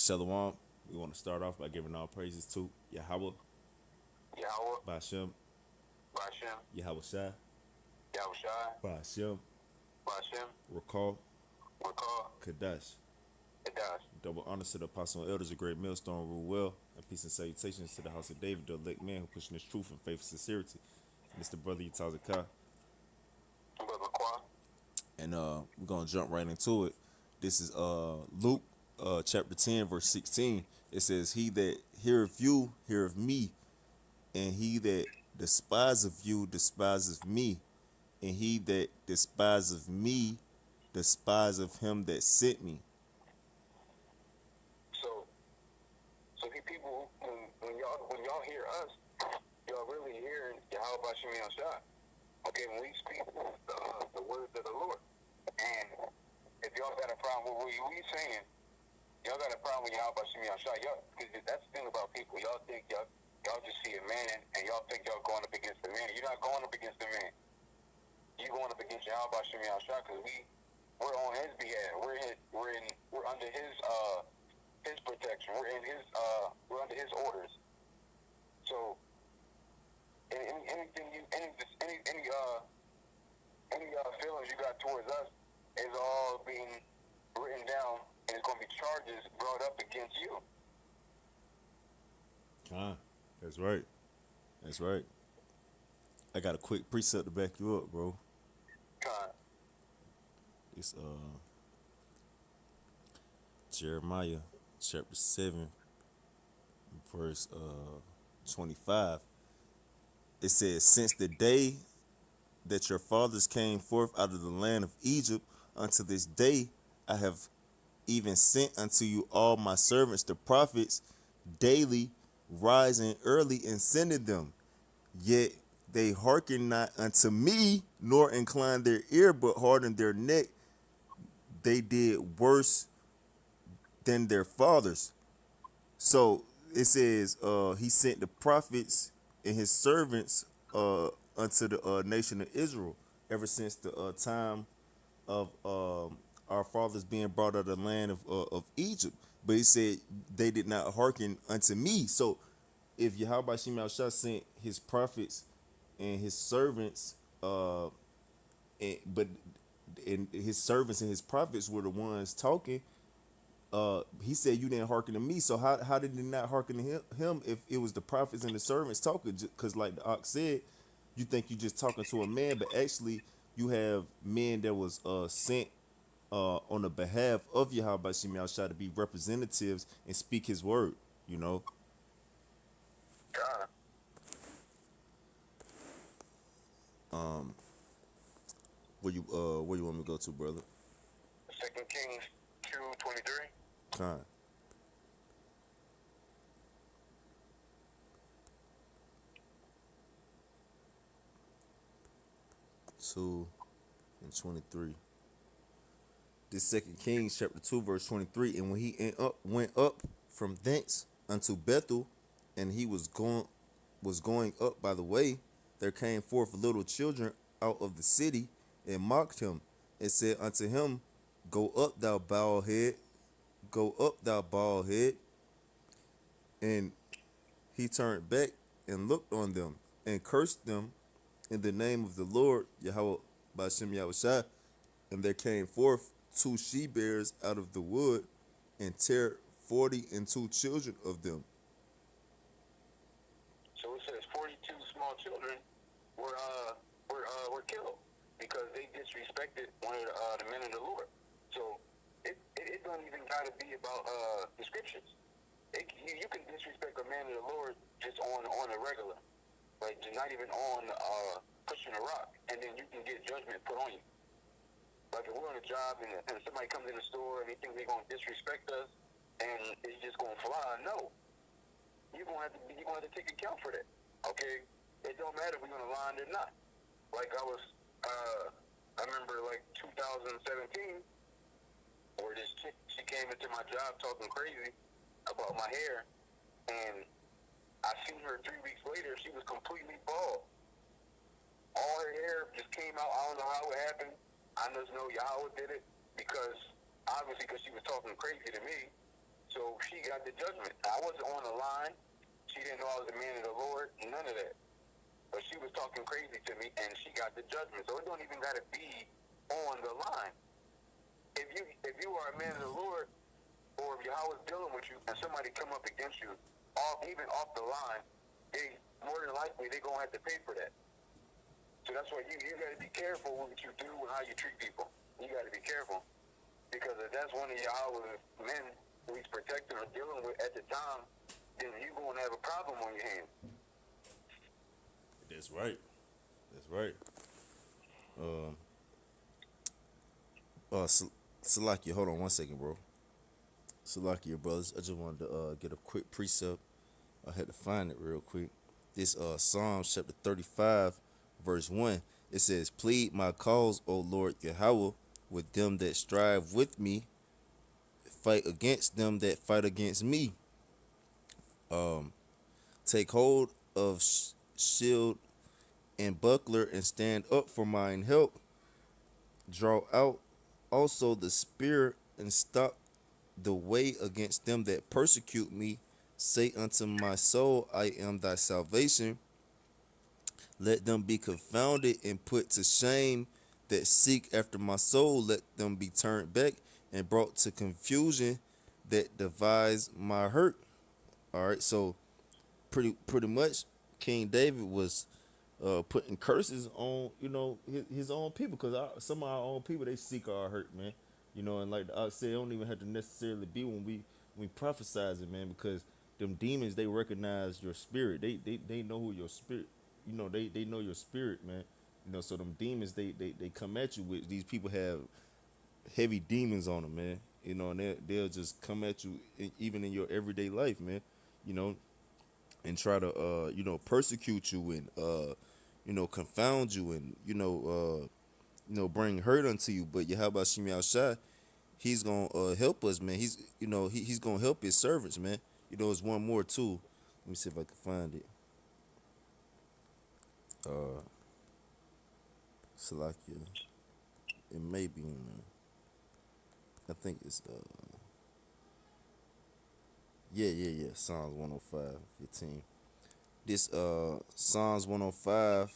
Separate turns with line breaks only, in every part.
Shalom. We want to start off by giving all praises to Yahweh,
Yahweh,
Bashem,
Bashem,
Yahweh Shai,
Yahushai,
Bashem,
Bashem,
Rakal,
Wakar,
Kadash.
Kadash.
Double honors to the apostle and elders, a great millstone, rule well, and peace and salutations to the house of David, the elect man who pushing his truth and faith and sincerity. And it's the brother Yatazakah.
Brother Kwa.
And we're gonna jump right into it. This is Luke chapter 10, verse 16. It says, He that heareth you heareth me, and he that despiseth you despiseth me, and he that despiseth me despiseth him that sent me.
So, people, when y'all hear us, y'all really hearing Yahweh Bashem Yahushai. Okay, when we speak the words of the Lord, and if y'all got a problem with what we saying, y'all got a problem with Yahweh Bashem Yahushai. Y'all, because that's the thing about people. Y'all think y'all just see a man, and y'all think y'all going up against the man. You're not going up against the man. You're going up against Yahweh Bashem Yahushai, because we're on his behalf. We're under his protection. We're under his orders. So any feelings you got towards us is all being written down, and it's going to be charges brought up against you.
That's right. That's right. I got a quick precept to back you up, bro.
Con,
It's Jeremiah chapter 7, verse 25. It says, Since the day that your fathers came forth out of the land of Egypt unto this day, I have even sent unto you all my servants, the prophets, daily rising early and sending them. Yet they hearken not unto me, nor incline their ear, but harden their neck. They did worse than their fathers. So it says he sent the prophets and his servants unto the nation of Israel ever since the time of our fathers being brought out of the land of Egypt. But he said they did not hearken unto me. So if Yahweh Shema Shah sent his prophets and his servants, but and his servants and his prophets were the ones talking, he said you didn't hearken to me. So how did they not hearken to him if it was the prophets and the servants talking? Because like the ox said, you think you just talking to a man, but actually you have men that was sent on the behalf of Yahweh Bashim Yahshua to be representatives and speak his word, you know.
Con,
Where you want me to go to, brother?
2 Kings 2:23.
Con. 2:23. This Second Kings chapter 2 verse 23. And when he went up from thence unto Bethel, and he was going up by the way, there came forth little children out of the city and mocked him, and said unto him, Go up, thou bald head, go up, thou bald head. And he turned back and looked on them and cursed them in the name of the Lord Yahweh Bashem Yahushua. And there came forth two she bears out of the wood, and tear 42 children of them.
So it says 42 small children were killed because they disrespected one of the men of the Lord. So it don't even gotta be about the scriptures. You can disrespect a man of the Lord just on a regular, like just not even on pushing a rock, and then you can get judgment put on you. Like if we're on a job and somebody comes in the store and they think they're gonna disrespect us and it's just gonna fly, no. You're gonna have to take account for that. Okay? It don't matter if we're gonna lie or not. Like I remember like 2017 where this chick, she came into my job talking crazy about my hair, and I seen her 3 weeks later, she was completely bald. All her hair just came out. I don't know how it happened. I just know Yahweh did it because obviously because she was talking crazy to me, So she got the judgment. I wasn't on the line. She didn't know I was a man of the Lord. None of that. But she was talking crazy to me, and she got the judgment. So it don't even got to be on the line. If you are a man of the Lord, or if Yahweh's dealing with you, and somebody come up against you, even off the line, they more than likely they're gonna have to pay for that. So that's why you got to be careful with what you do and how you treat people. You got to be careful because if that's one of Yahweh's men who he's protecting or dealing with at the time, then you're gonna have a problem on your hands.
That's right. That's right. Salakia, hold on one second, bro. Salakia, brothers. I just wanted to get a quick precept. I had to find it real quick. This Psalms chapter 35, verse 1. It says, plead my cause, O Lord Yahweh, with them that strive with me, fight against them that fight against me. Take hold of shield and buckler and stand up for mine help. Draw out also the spear and stop the way against them that persecute me. Say unto my soul, I am thy salvation. Let them be confounded and put to shame that seek after my soul. Let them be turned back and brought to confusion that devise my hurt. All right, so pretty much King David was putting curses on his own people because some of our own people they seek our hurt, man. And like I said, it don't even have to necessarily be when we prophesize it, man, because them demons they recognize your spirit. They know who your spirit. They know your spirit, man. So them demons they come at you with these people have heavy demons on them, man. And they'll just come at you even in your everyday life, man. You know, and try to persecute you and confound you and bring hurt unto you. But Yahweh Shemi Shai, he's gonna help us, man. He's gonna help his servants, man. It's one more too. Let me see if I can find it. Salakia. It may be in there. I think it's yeah. Psalms 105:15. This Psalms 105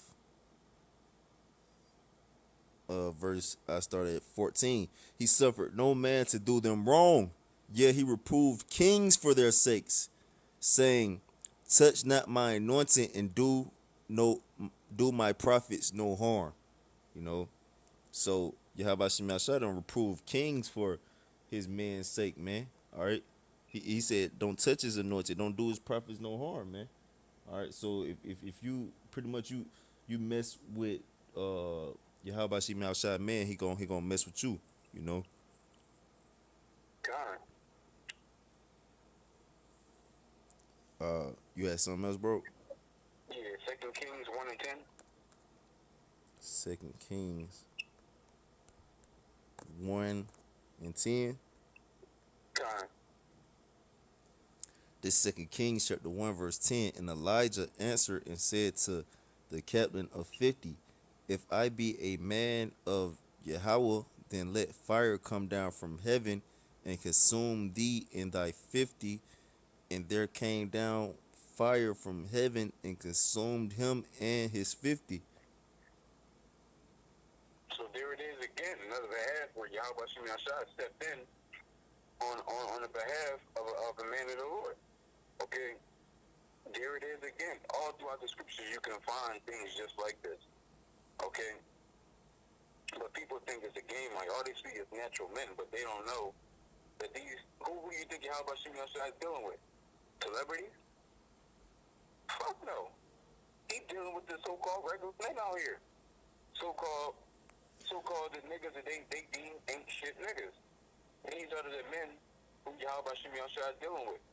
verse I started at 14. He suffered no man to do them wrong, yet he reproved kings for their sakes, saying, touch not my anointing and do my prophets no harm. You know, so Yahweh Shema don't reprove kings for his men's sake, man. All right, he said, don't touch his anointed, don't do his prophets no harm, man. All right, so if you pretty much you mess with Yahweh Shema Shai, man, he gonna mess with you, you know.
God,
You had something else, bro?
yeah, Second Kings 1:10.
Second Kings 1:10.
God,
This Second Kings chapter 1 verse 10. And Elijah answered and said to the captain of 50, if I be a man of Yahweh, then let fire come down from heaven and consume thee and thy 50. And there came down fire from heaven and consumed him and his 50.
so there it is again, another behalf where Yahweh Shemi Shai stepped in on the behalf of a man of the Lord. Okay, there it is again. All throughout the scriptures, you can find things just like this. Okay, but people think it's a game. Like all they see is natural men, but they don't know that these. Who you think Yahweh Shemi Shai is dealing with? Celebrities? Fuck no. He dealing with the so-called regular men out here. So-called the niggas that they deem ain't shit niggas. These are the men who Yahweh Shemi Shai is dealing with.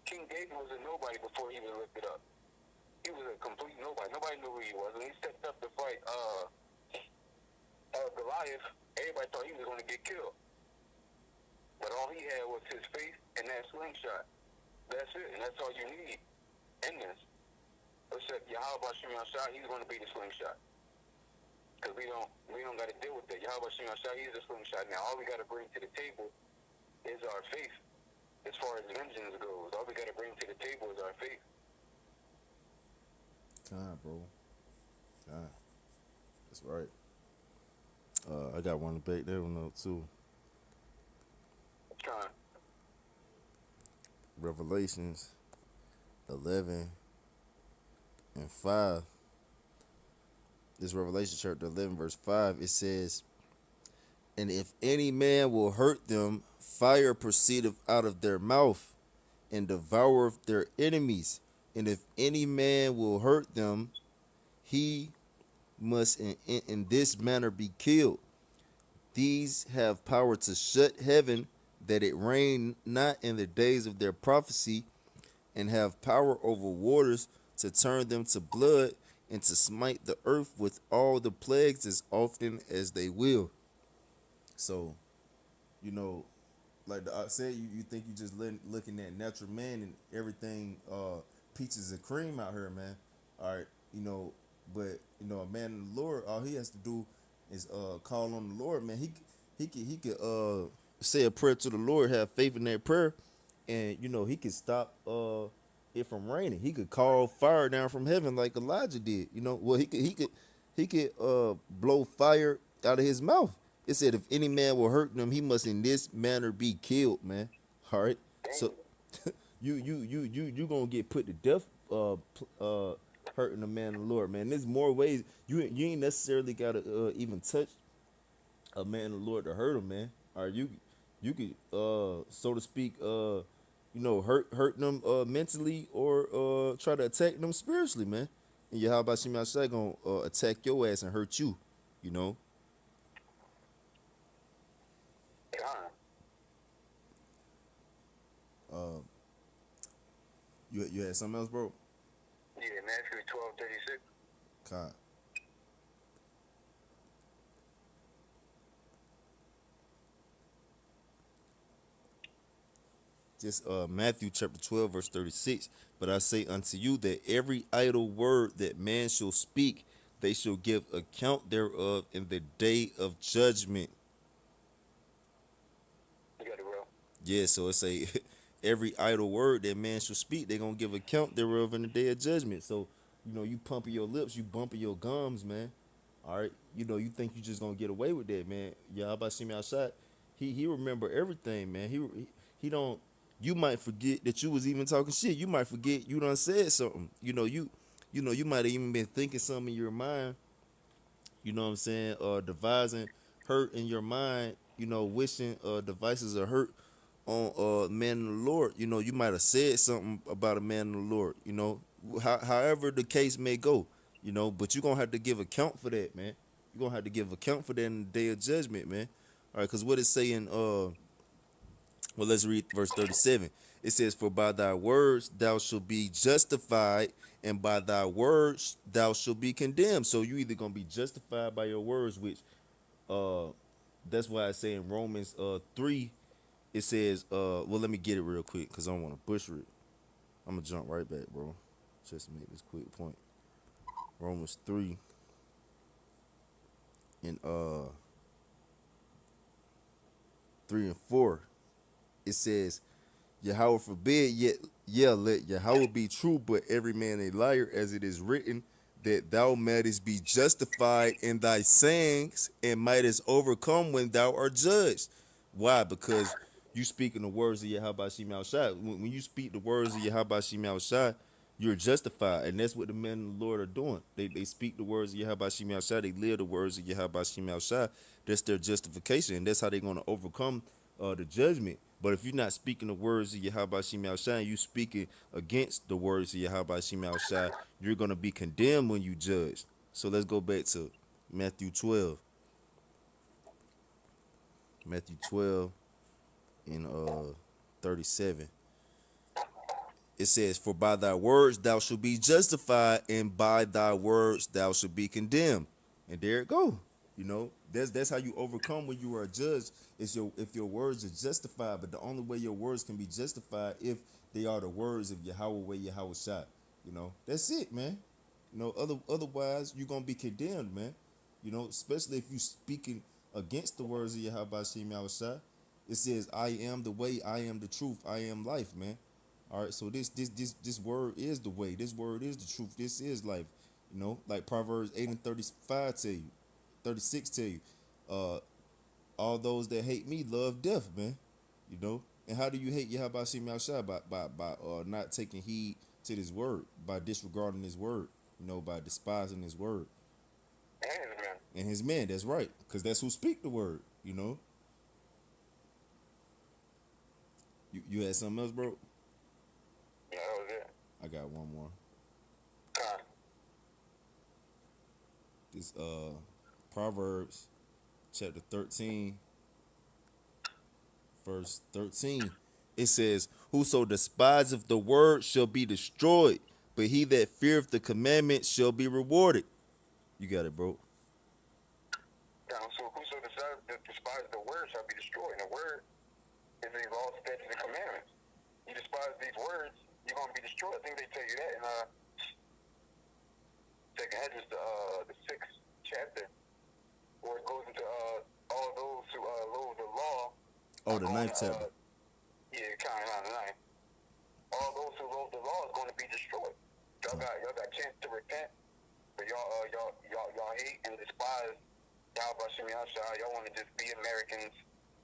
King David was a nobody before he was lifted up. He was a complete nobody. Nobody knew who he was. When he stepped up to fight Goliath, everybody thought he was going to get killed. But all he had was his faith and that slingshot. That's it, and that's all you need in this. Except Yahweh Shemi Shai, he's going to be the slingshot. Because we don't got to deal with that. Yahweh Shemi Shai, he's the slingshot. Now all we got to bring to the table is our faith. as far as vengeance goes. All we got to bring to the table is our faith.
Kind, bro. Kind. That's right. I got one back there one up too.
Trying.
Revelations 11 and 5. This Revelation chapter 11 verse 5. It says, "And if any man will hurt them, fire proceedeth out of their mouth, and devoureth their enemies. And if any man will hurt them, he must in this manner be killed. These have power to shut heaven, that it rain not in the days of their prophecy, and have power over waters to turn them to blood, and to smite the earth with all the plagues as often as they will." So, you know, like I said, you think you just looking at natural man and everything peaches and cream out here, man. All right, but a man in the Lord, all he has to do is call on the Lord, man. He could say a prayer to the Lord, have faith in that prayer, and he could stop it from raining. He could call fire down from heaven like Elijah did. Well, he could blow fire out of his mouth. It said, "If any man will hurt them, he must in this manner be killed." Man, all right. So you gonna get put to death hurting a man of the Lord, man. There's more ways. You ain't necessarily gotta even touch a man of the Lord to hurt him, man. All right, you could so to speak hurt them mentally, or try to attack them spiritually, man. And Yahweh Shema Shai gonna attack your ass and hurt you, you know.
Trying.
Uh, you had something else, bro?
Yeah, Matthew 12:36.
God. Just Matthew chapter 12, verse 36. "But I say unto you that every idle word that man shall speak, they shall give account thereof in the day of judgment."
You got it, bro.
Yeah, so it's a every idle word that man shall speak, they gonna give account thereof in the day of judgment. So, you pumping your lips, you bumping your gums, man. All right, you think you just gonna get away with that, man? Yeah, about see me outside. He remember everything, man. He don't. You might forget that you was even talking shit. You might forget you done said something. You might have even been thinking something in your mind. You know what I'm saying? Devising hurt in your mind. Wishing devices of hurt on a man in the Lord. You might have said something about a man in the Lord. However the case may go. But you're gonna have to give account for that, man. You're gonna have to give account for that in the day of judgment, man. All right, because what it's saying, well, let's read verse 37. It says, "For by thy words thou shalt be justified, and by thy words thou shalt be condemned." So you either gonna be justified by your words, which uh that's why I say in Romans 3, it says, well, let me get it real quick because I don't want to butcher it. I'm gonna jump right back, bro. Just to make this quick point. Romans 3 and 3 and 4. It says, "Yahweh forbid, yet yeah, let Yahweh be true, but every man a liar, as it is written, that thou mightest be justified in thy sayings, and mightest overcome when thou art judged." Why? Because you speaking the words of Yahweh Shema Shai. When you speak the words of Yahweh Shema Shai, you're justified, and that's what the men of the Lord are doing. They speak the words of Yahweh Shema Shai. They live the words of Yahweh Shema Shai. That's their justification, and that's how they're going to overcome the judgment. But if you're not speaking the words of Yahweh Shema Shai, you speaking against the words of Yahweh Shema Shai, you're going to be condemned when you judge. So let's go back to Matthew 12. Matthew 12 and 37. It says, "For by thy words thou shalt be justified, and by thy words thou shalt be condemned." And there it go. That's how you overcome when you are a judge. Is if your words are justified, but the only way your words can be justified if they are the words of Yahweh Yahweh Shai. That's it, man. Otherwise you're gonna be condemned, man. Especially if you speaking against the words of Yahweh Shem Shai. It says, "I am the way, I am the truth, I am life," man. All right, so this word is the way. This word is the truth. This is life. You know, like Proverbs 8:35 tell you, 36 tell you, uh, all those that hate me love death, man. You know, and how do you hate Yahweh Shem Yahshua? By not taking heed to this word, by disregarding his word. You know, by despising his word
And man,
and his men. That's right, because that's who speak the word. You know, you had something else, bro?
yeah, that was it.
I got one more.
Con,
This Proverbs chapter 13, verse 13. It says, "Whoso despiseth the word shall be destroyed, but he that feareth the commandment shall be rewarded." You got it, bro.
so whoso despise the word shall be destroyed. And the word is the law, statutes, and commandments. You despise these words, you're gonna be destroyed. I think they tell you that in Second Hedges, the sixth chapter, where it goes into all those who loathe the law
Oh,
are
the
going
ninth
to
chapter.
yeah, kind of nine. All those who loathe the law is going to be destroyed. Y'all got chance to repent, but y'all hate and despise Yahweh Shem Yahshua. Y'all want to just be Americans.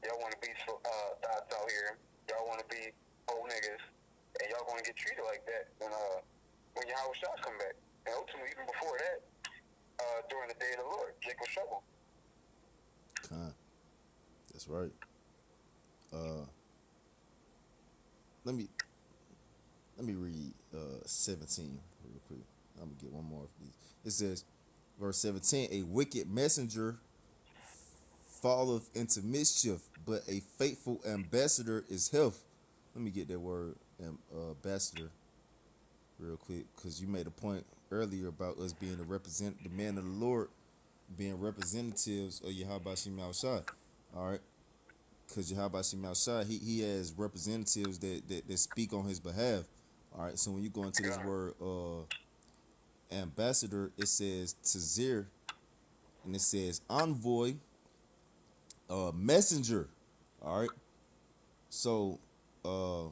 Y'all want to be thoughts out here. Y'all want to be old niggas, and y'all going to get treated like that when Yahweh Shah come back. And ultimately, even before that, during the day of the Lord, Jacob Shovel.
Con. That's right. Uh, let me let me read 17 real quick. I'm gonna get one more of these. It says, verse 17: "A wicked messenger falleth into mischief, but a faithful ambassador is health." Let me get that word, ambassador, real quick, because you made a point earlier about us being the man of the Lord, being representatives of Yahweh Shem Shai. All right, because Yahweh Shem Shai, he has representatives that speak on his behalf. All right, so when you go into this word ambassador, it says tazir, and it says envoy, messenger. All right, so uh,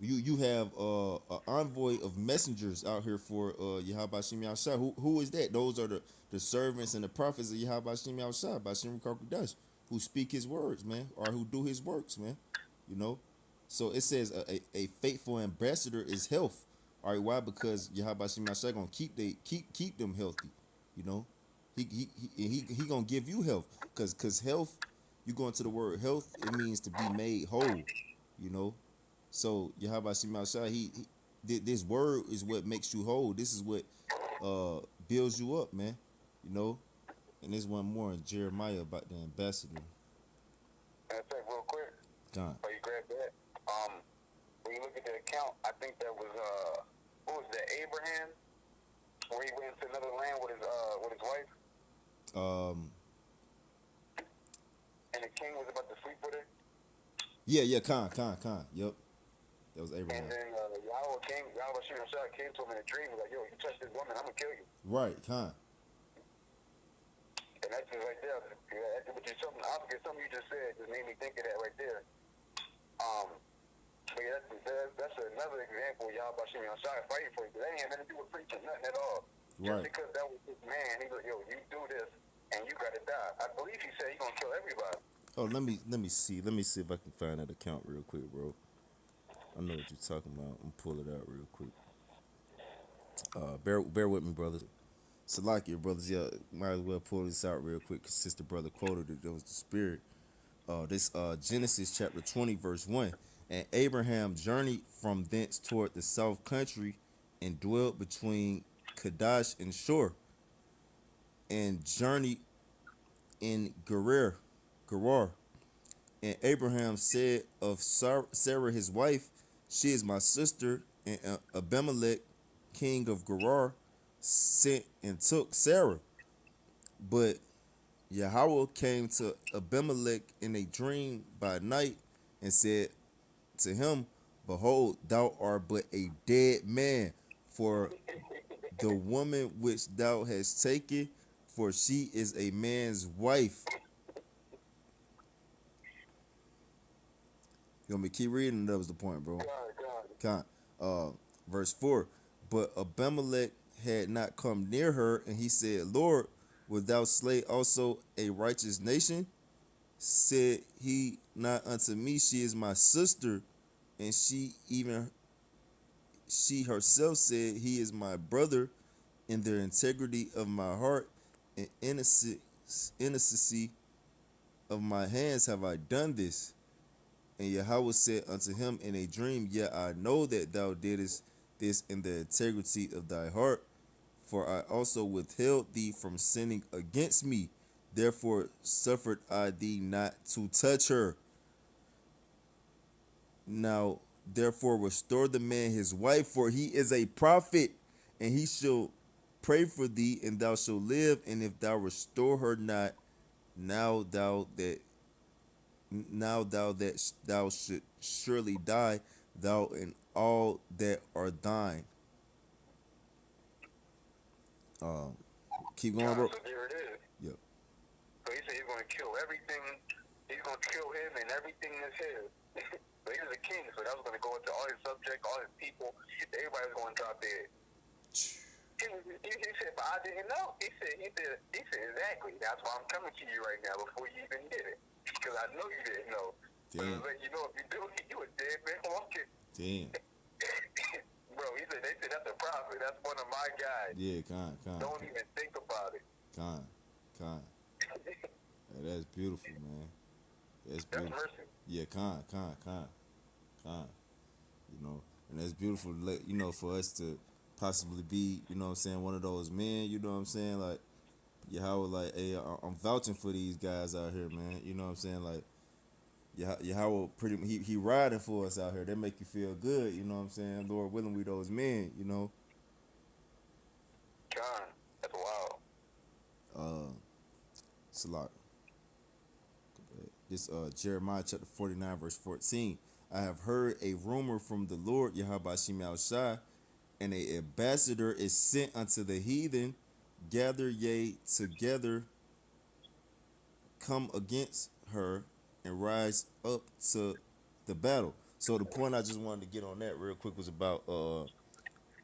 you have an envoy of messengers out here for Yahweh Shem Shai. Who is that? Those are the servants and the prophets of Yahweh Shem Shai, by Shem Karkudash, who speak his words, man, or who do his works, man. You know, so it says a faithful ambassador is health. All right, why? Because Yahweh Shem Shai gonna keep them healthy. You know, he gonna give you health, cause health. You go into the word health, it means to be made whole. You know, so Yahweh Shem Shai, this word is what makes you whole. This is what builds you up, man. You know, and there's one more in Jeremiah about the ambassador.
And I think real quick,
God.
while you grab that, when you look at the account, I think that was who was that, Abraham, where he went to another land with his wife,
Um,
and the king was about to sleep with her,
yeah, Khan. Yep, that was
and
Abraham.
then Yahweh Shem Shah came to him in a dream, like, yo, you touch this woman, I'm gonna kill you.
Right, Khan.
And that's just right there. Which is something, I forget something you just said, just made me think of that right there. But yeah, that's another example, Yahweh Shem Shah fighting for you. That ain't had nothing to do with preaching, nothing at all. Just
Right.
because that was his man, he was like, yo, you do this, and you gotta die. I believe he said he's gonna kill everybody.
Oh, let me see. Let me see if I can find that account real quick, bro. I know what you're talking about. I'm pull it out real quick. Bear with me, brothers. Salakia, brothers. Yeah, might as well pull this out real quick, because sister brother quoted it. That was the spirit. This Genesis chapter 20, verse 1. "And Abraham journeyed from thence toward the south country, and dwelt between Kadesh and Shur, and journeyed in Gerar. And Abraham said of Sarah his wife, She is my sister. And Abimelech, king of Gerar, sent and took Sarah. But Yahweh came to Abimelech in a dream by night, and said to him, Behold, thou art but a dead man, for the woman which thou hast taken, for she is a man's wife." You want me to keep reading? That was the point, bro.
God.
Con. Uh, verse 4. But Abimelech had not come near her, and he said, Lord, wilt thou slay also a righteous nation? Said he not unto me, she is my sister, and she herself said, he is my brother. In the integrity of my heart and innocency of my hands have I done this. And Yahweh said unto him in a dream, Yet I know that thou didst this in the integrity of thy heart, for I also withheld thee from sinning against me. Therefore suffered I thee not to touch her. Now therefore restore the man his wife, for he is a prophet, and he shall pray for thee, and thou shalt live. And if thou restore her not, now thou should surely die, thou and all that are thine. Um, keep going,
God,
bro.
so there it is.
Yep.
So he said he's going to kill everything. He's going to kill him and everything that's his. So he was a king, so that was going to go into all his subjects, all his people. Everybody's going to drop dead. He said, but I didn't know. He said, exactly. That's why I'm coming to you right now before you even did it. Because I know you didn't know. But it
Damn.
was like, you know, if you do it, you a dead man walking.
Damn.
Bro, they said, that's a prophet. That's one of my guys.
Yeah, con.
Don't even think about it.
Con. Yeah, that's beautiful, man. That's
That's
beautiful.
mercy.
Yeah, con. You know, and that's beautiful. You know, for us to possibly be, you know what I'm saying, one of those men. You know what I'm saying, like Yahweh, like, hey, I'm vouching for these guys out here, man. You know what I'm saying, like Yahweh, pretty, he riding for us out here. They make you feel good. You know what I'm saying, Lord willing, we those men. You know,
God, that's wild.
Salak. This Jeremiah chapter 49 verse 14. I have heard a rumor from the Lord Yahweh Shimei Shai, and a ambassador is sent unto the heathen. Gather ye together, come against her, and rise up to the battle. So the point I just wanted to get on that real quick was about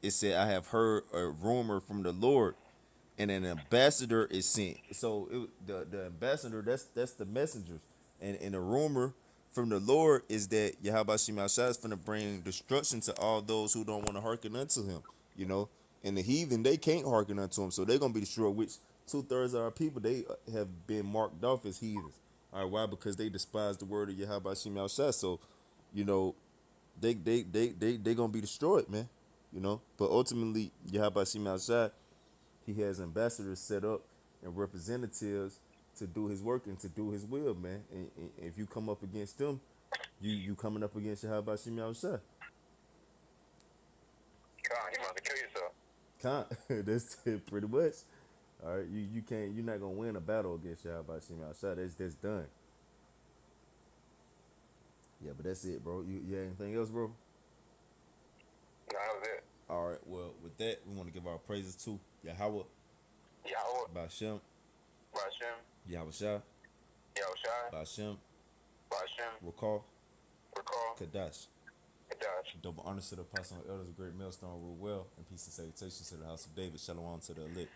it said I have heard a rumor from the Lord, and an ambassador is sent. So the ambassador, that's the messengers, and the rumor from the Lord is that Yahweh Shema Shai is going to bring destruction to all those who don't want to hearken unto him. You know, and the heathen, they can't hearken unto him, so they're gonna be destroyed. Which 2/3 of our people, they have been marked off as heathens. All right, why? Because they despise the word of Yahweh Shema Shai. So, you know, they gonna be destroyed, man. You know, but ultimately Yahweh Shema Shai, he has ambassadors set up and representatives to do his work and to do his will, man. And if you come up against them, you coming up against Yahweh Shemi Shai.
God, you must have kill yourself.
Can't. That's it pretty much. All right, you can't. You're not gonna win a battle against Yahweh Shemi Shai. That's done. Yeah, but that's it, bro. You have anything else, bro?
No, that was it.
All right. Well, with that, we want to give our praises to Yahweh,
Yahweh,
Bashem,
Bashem,
Yahweh Shai,
Yahushai,
Bashem,
Bashem,
Rakal,
Recall,
Kadash.
Kadash.
Double honors to the apostle and elders, a great millstone rule well, and peace and salutations to the house of David. Shalom to the elect.